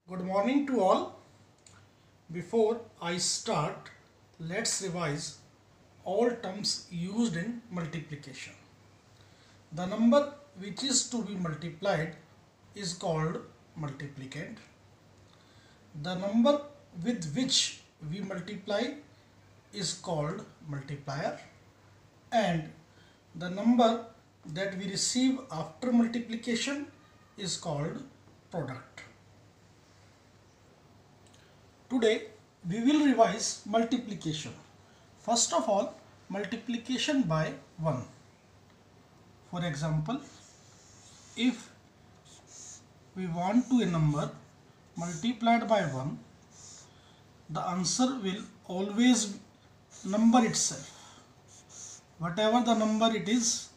Good morning to all. Before I start, let's revise all terms used in multiplication. The number which is to be multiplied is called multiplicand. The number with which we multiply is called multiplier, and the number that we receive after multiplication is called product. Today we will revise multiplication. First of all, multiplication by 1. For example, if we want to a number multiplied by 1, the answer will always number itself. Whatever the number it is,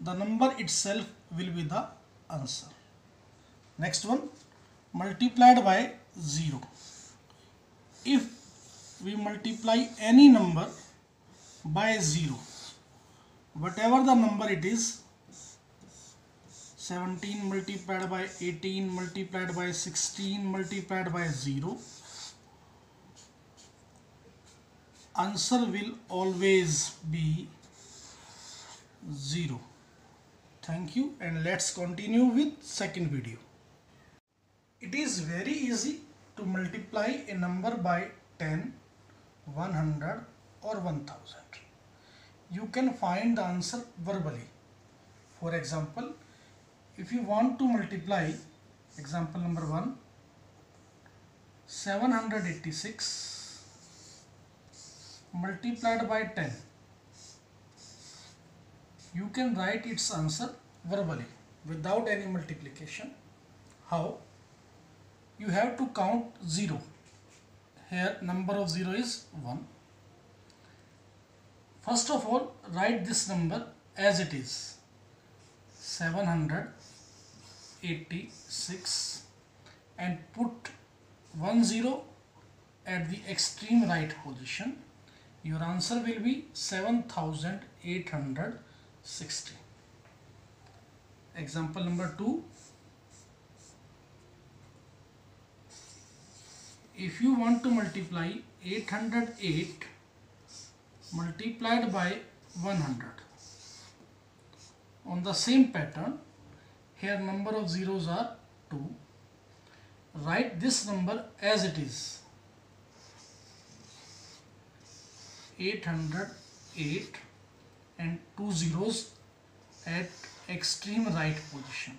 the number itself will be the answer. Next one, multiplied by 0. If we multiply any number by 0, whatever the number it is, 17 multiplied by 18 multiplied by 16 multiplied by 0, answer will always be 0. Thank you, and let's continue with second video. It is very easy to multiply a number by 10, 100 or 1000. You can find the answer verbally. For example, if you want to multiply, example number 1, 786 multiplied by 10, you can write its answer verbally without any multiplication. How? You have to count 0. Here number of 0 is 1. First of all, write this number as it is, 786, and put 10 at the extreme right position. Your answer will be 7860. Example number 2. If you want to multiply 808 multiplied by 100, on the same pattern, here number of zeros are 2. Write this number as it is, 808, and 2 zeros at extreme right position.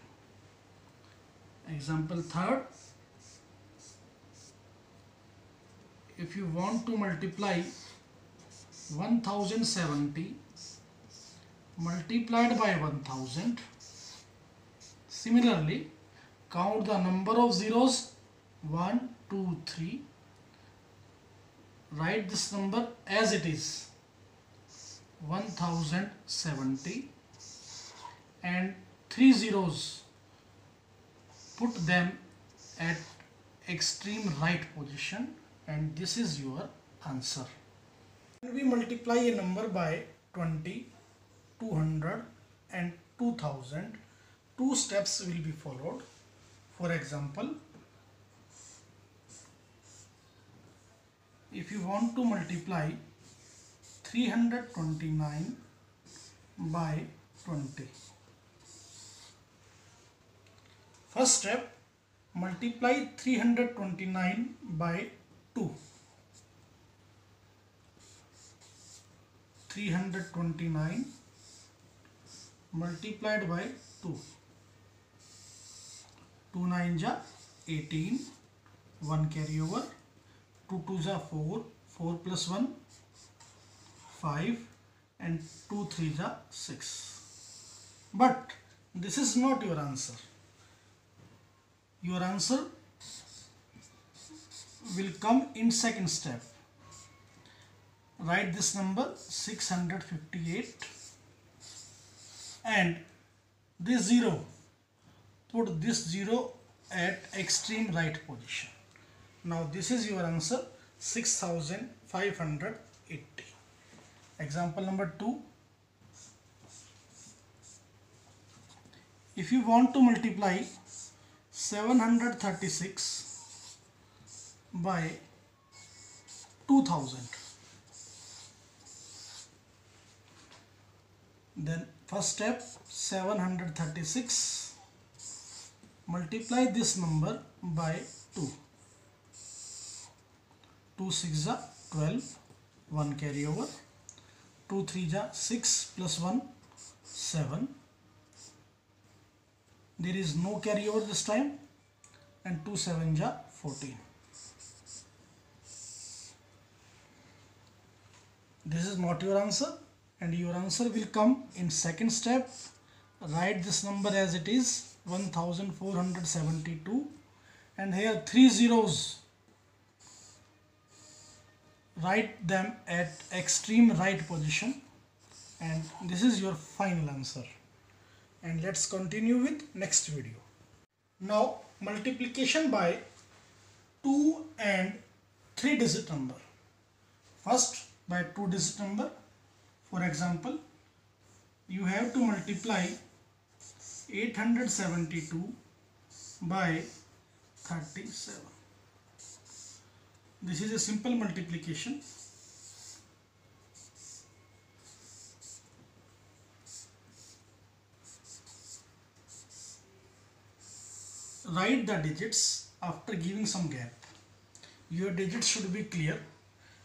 Example third. If you want to multiply 1070 multiplied by 1000, similarly count the number of zeros, 1, 2, 3. Write this number as it is, 1070, and 3 zeros, put them at extreme right position, and this is your answer. When we multiply a number by 20, 200 and 2000, two steps will be followed. For example, if you want to multiply 329 by 20, first step, multiply 329 by 2. 329 multiplied by 2. 2 9 ja 18, 1 carry over, 2 2 ja 4, 4 plus 1 5, and 2 3 ja 6. But this is not your answer. Your answer will come in second step. Write this number 658, and this 0, put this 0 at extreme right position. Now this is your answer, 6580. Example number 2. If you want to multiply 736 by 2000. Then first step, 736, multiply this number by 2. 2 6 are 12, 1 carry over. 2 3 are 6 plus 1, 7. There is no carry over this time, and 2 7 are 14. This is not your answer, and your answer will come in second step. Write this number as it is, 1472, and here 3 zeros. Write them at extreme right position, and this is your final answer. And let's continue with next video. Now multiplication by 2 and 3 digit number. First by 2 digit number. For example, you have to multiply 872 by 37. This is a simple multiplication. Write the digits after giving some gap. Your digits should be clear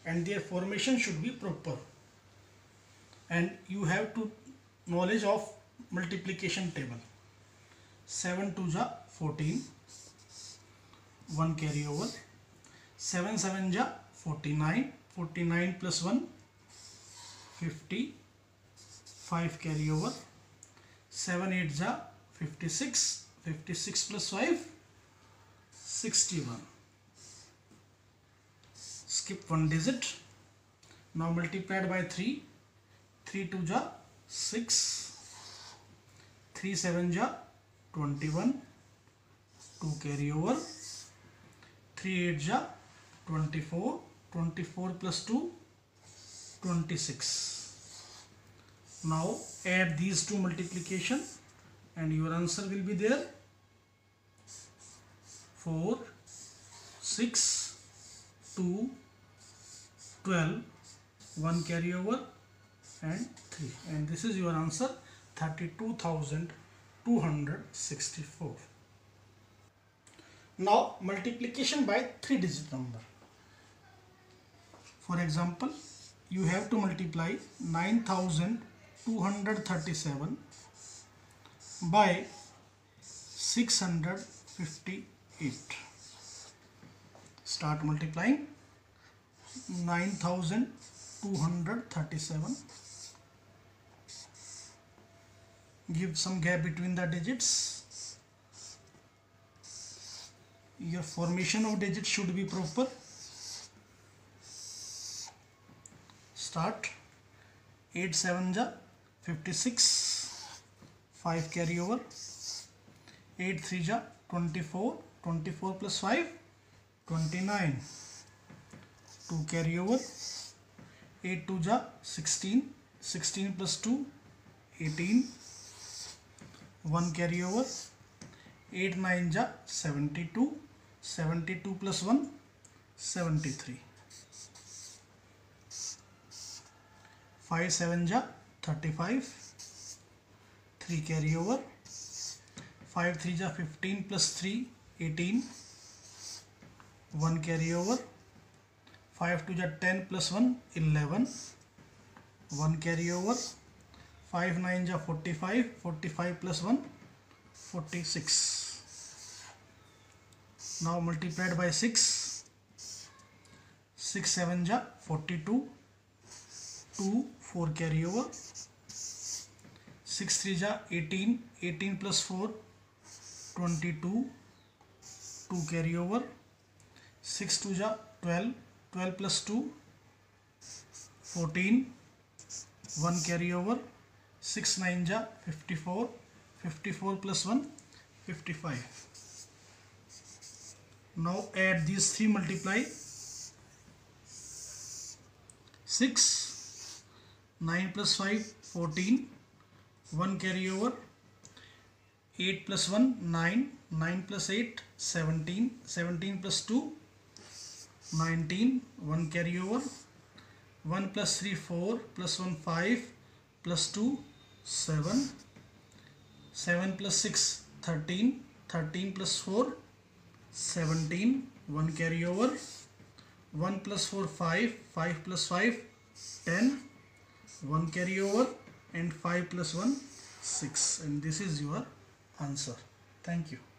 and their formation should be proper. And you have to knowledge of multiplication table. 7 2s are 14, 1 carry over. 7 7s are 49, 49 plus 1, 50, 5 carry over. 7 8s are 56, 56 plus 5, 61. Skip one digit. Now multiplied by 3. 3 2s are 6, 3 7s are 21, 2 carry over. 3 8s are 24, 24 plus 2, 26. Now add these two multiplication and your answer will be there. 4, 6, 2, 12, 1 carry over and 3. And this is your answer, 32,264. Now multiplication by 3 digit number. For example, you have to multiply 9,237 by 658. Start multiplying. 9,237. Give some gap between the digits. Your formation of digits should be proper. Start. 8 7s are 56, 5 carry over. 8 3s are 24, 24 plus 5, 29, 2 carry over. 8 2s are 16, 16 plus 2, 18, 1 carry over. 8 9s are 72, 72 plus 1, 73. 5 7s are 35, 3 carry over. 5 3s are 15 plus 3, 18, 1 carry over. 5 2s are 10 plus 1, 11, 1 carry over. 5 9s are 45, 45 plus 1, 46. Now multiplied by 6. 6 7s are 42, 2 4 carry over. 6 3s are 18, 18 plus 4, 22, 2 carry over. 6 2s are 12, 12 plus 2, 14, 1 carry over. 6 9s are 54, 54 plus 1, 55. Now add these three, multiply. 6, 9 plus 5, 14, 1 carry over. 8 plus 1, 9, 9 plus 8, 17, 17 plus 2, 19, 1 carry over, 1 plus 3 4 plus 1 5 plus 2 7, 7 plus 6 13, 13 plus 4 17, 1 carry over, 1 plus 4 5, 5 plus 5 10, 1 carry over, and 5 plus 1 6, and this is your answer. Thank you.